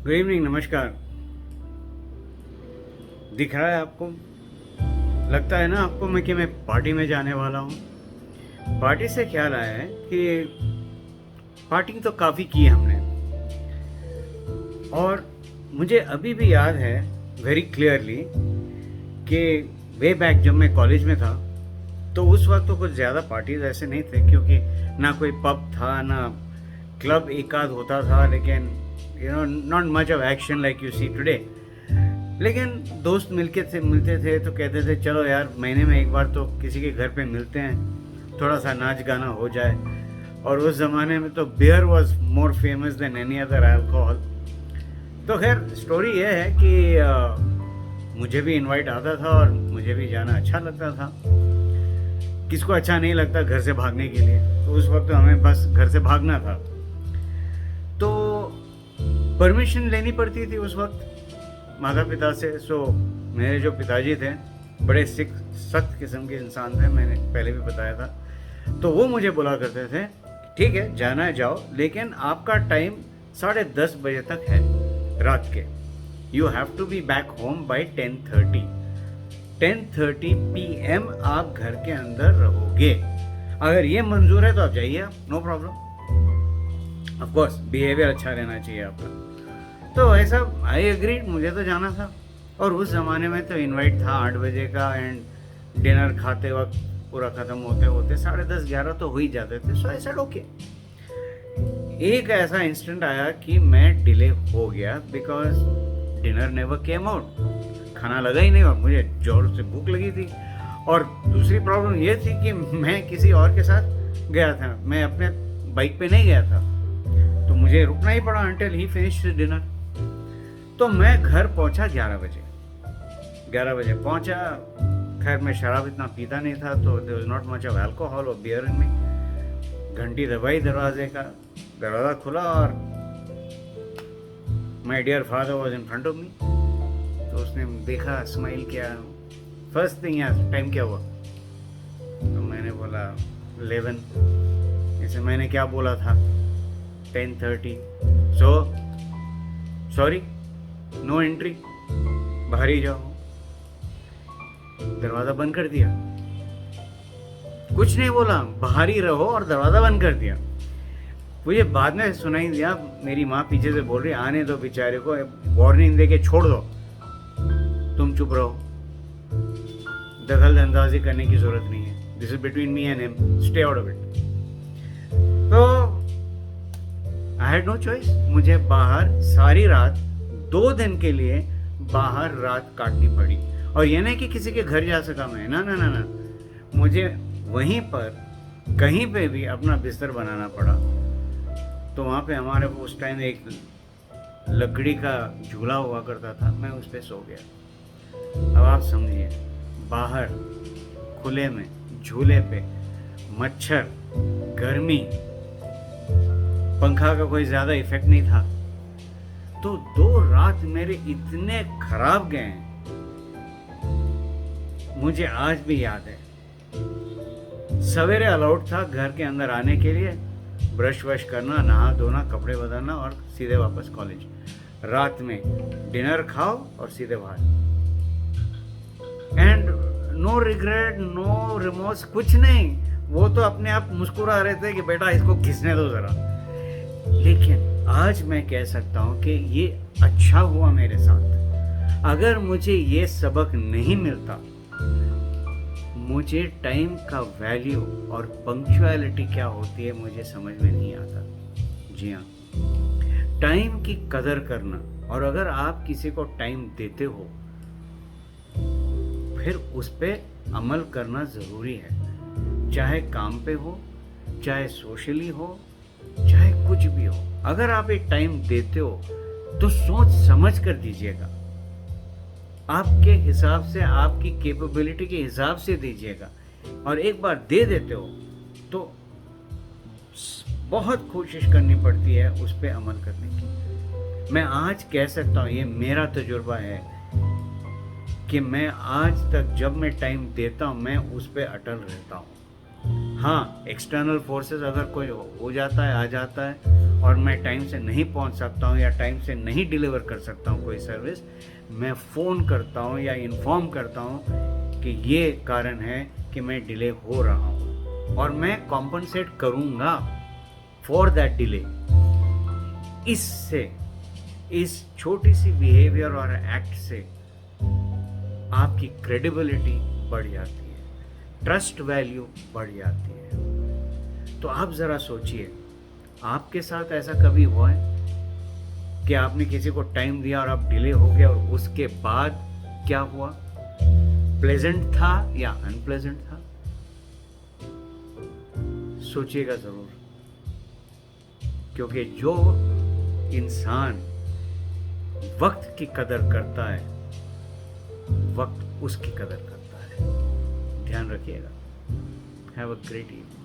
Good evening, नमस्कार। दिख रहा है आपको? लगता है ना आपको मैं पार्टी में जाने वाला हूँ। पार्टी से ख्याल आया है कि पार्टी तो काफ़ी की हमने, और मुझे अभी भी याद है वेरी क्लियरली कि वे बैक जब मैं कॉलेज में था तो उस वक्त तो कुछ ज़्यादा पार्टीज ऐसे नहीं थे, क्योंकि ना कोई पब था ना क्लब एक आध होता था, लेकिन not much of action like you see today. लेकिन दोस्त मिलते थे तो कहते थे चलो यार महीने में एक बार तो किसी के घर पे मिलते हैं, थोड़ा सा नाच गाना हो जाए। और उस ज़माने में तो beer was more famous than any other alcohol. तो खैर स्टोरी ये है कि मुझे भी इनवाइट आता था और मुझे भी जाना अच्छा लगता था। किसको अच्छा नहीं लगता घर से भागने के लिए? तो उस वक्त तो हमें बस घर से भागना था, तो परमिशन लेनी पड़ती थी उस वक्त माता पिता से। सो मेरे जो पिताजी थे बड़े सख्त किस्म के इंसान थे, मैंने पहले भी बताया था। तो वो मुझे बोला करते थे ठीक है जाना है जाओ, लेकिन आपका टाइम 10:30 बजे तक है रात के। You have to be back home by 10:30 PM आप घर के अंदर रहोगे। अगर ये मंजूर है तो आप जाइए, आप no problem. Of course behaviour अच्छा रहना चाहिए आपका। तो ऐसा आई एग्री, मुझे तो जाना था। और उस ज़माने में तो इनवाइट था 8 बजे का, एंड डिनर खाते वक्त पूरा ख़त्म होते होते 10:30-11 तो हो ही जाते थे। सो आई सेड ओके। एक ऐसा इंस्टेंट आया कि मैं डिले हो गया because dinner never came out. खाना लगा ही नहीं और मुझे जोर से भूख लगी थी। और दूसरी प्रॉब्लम ये थी कि मैं किसी और के साथ गया था, मैं अपने बाइक पे नहीं गया था, तो मुझे रुकना ही पड़ा अंटिल ही फिनिश्ड डिनर। तो मैं घर पहुंचा 11 बजे पहुंचा। खैर मैं शराब इतना पीता नहीं था, तो there was not much of alcohol और बियर इन मी। घंटी दबाई दरवाजे का, दरवाज़ा खुला और my dear father was in front of me. तो उसने देखा, स्माइल किया। फर्स्ट थिंग यार टाइम क्या हुआ? तो मैंने बोला 11। जैसे मैंने क्या बोला था 10:30। सो सॉरी, नो एंट्री, बाहर ही जाओ। दरवाज़ा बंद कर दिया, कुछ नहीं बोला, बाहर ही रहो और दरवाज़ा बंद कर दिया। मुझे बाद में सुनाई दिया मेरी माँ पीछे से बोल रही आने दो बेचारे को, वार्निंग दे के छोड़ दो, तुम चुप रहो, दखल अंदाजी करने की जरूरत नहीं है, this is between me and him, stay out of it. तो आई हैड नो चॉइस, मुझे बाहर सारी रात 2 दिन के लिए बाहर रात काटनी पड़ी। और ये नहीं कि किसी के घर जा सका मैं, ना ना ना ना, मुझे वहीं पर कहीं पे भी अपना बिस्तर बनाना पड़ा। तो वहाँ पे हमारे उस टाइम एक लकड़ी का झूला हुआ करता था, मैं उस पर सो गया। अब आप समझिए, बाहर खुले में झूले पे मच्छर, गर्मी, पंखा का कोई ज़्यादा इफेक्ट नहीं था। तो 2 रात मेरे इतने खराब गए हैं, मुझे आज भी याद है। सवेरे अलाउड था घर के अंदर आने के लिए, ब्रश वश करना, नहा धोना, कपड़े बदलना और सीधे वापस कॉलेज। रात में डिनर खाओ और सीधे बाहर। And no regret, no remorse, कुछ नहीं। वो तो अपने आप मुस्कुरा रहे थे कि बेटा इसको घिसने दो ज़रा। लेकिन आज मैं कह सकता हूँ कि ये अच्छा हुआ मेरे साथ। अगर मुझे ये सबक नहीं मिलता, मुझे टाइम का वैल्यू और पंक्चुअलिटी क्या होती है मुझे समझ में नहीं आता। जी हाँ, टाइम की कदर करना, और अगर आप किसी को टाइम देते हो फिर उस पर अमल करना ज़रूरी है, चाहे काम पे हो, चाहे सोशली हो, चाहे कुछ भी हो। अगर आप एक टाइम देते हो तो सोच समझ कर दीजिएगा, आपके हिसाब से, आपकी कैपेबिलिटी के हिसाब से दीजिएगा। और एक बार दे देते हो तो बहुत कोशिश करनी पड़ती है उस पर अमल करने की। मैं आज कह सकता हूँ, ये मेरा तजुर्बा है कि मैं आज तक जब मैं टाइम देता हूँ मैं उस पर अटल रहता हूँ। हाँ, एक्सटर्नल फोर्सेस अगर कोई हो जाता है, आ जाता है और मैं टाइम से नहीं पहुंच सकता हूँ या टाइम से नहीं डिलीवर कर सकता हूँ कोई सर्विस, मैं फ़ोन करता हूँ या इन्फॉर्म करता हूँ कि ये कारण है कि मैं डिले हो रहा हूँ और मैं कॉम्पनसेट करूँगा फॉर दैट डिले। इससे, इस छोटी सी बिहेवियर और एक्ट से आपकी क्रेडिबिलिटी बढ़ जाती है, ट्रस्ट वैल्यू बढ़ जाती है। तो आप ज़रा सोचिए, आपके साथ ऐसा कभी हुआ है कि आपने किसी को टाइम दिया और आप डिले हो गया और उसके बाद क्या हुआ? प्लेजेंट था या अनप्लेजेंट था? सोचिएगा ज़रूर, क्योंकि जो इंसान वक्त की कदर करता है, वक्त उसकी कदर करता है। ध्यान रखिएगा। Have a great evening.